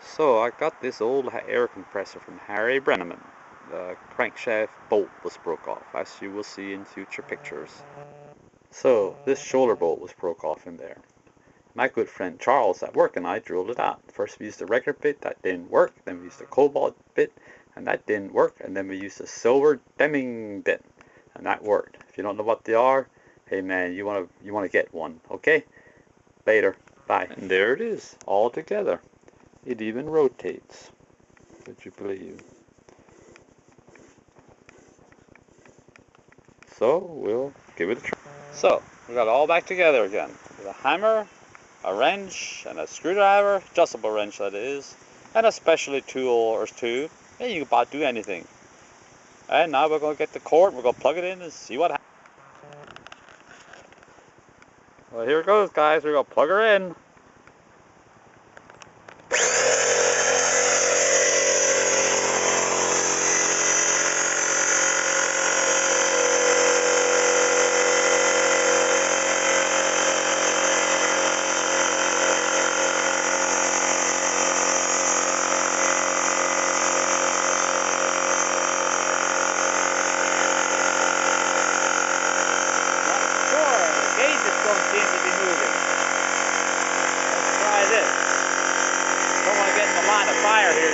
So I got this old air compressor from Harry Brenneman. The crankshaft bolt was broke off, as you will see in future pictures. So this shoulder bolt was broke off in there. My good friend Charles at work and I drilled it out. First we used the regular bit, that didn't work. Then we used the cobalt bit, and that didn't work. And then we used the silver Deming bit, and that worked. If you don't know what they are, hey man, you wanna get one, okay? Later, bye. And there it is, all together. It even rotates. Would you believe? So we'll give it a try. So we got it all back together again with a hammer, a wrench, and a screwdriver, adjustable wrench that is, and a specialty tool or two. And you can about do anything. And now we're going to get the cord, we're going to plug it in and see what happens. Well, here it goes, guys. We're going to plug her in. Don't seem to be moving. Let's try this. Don't want to get in the line of fire here.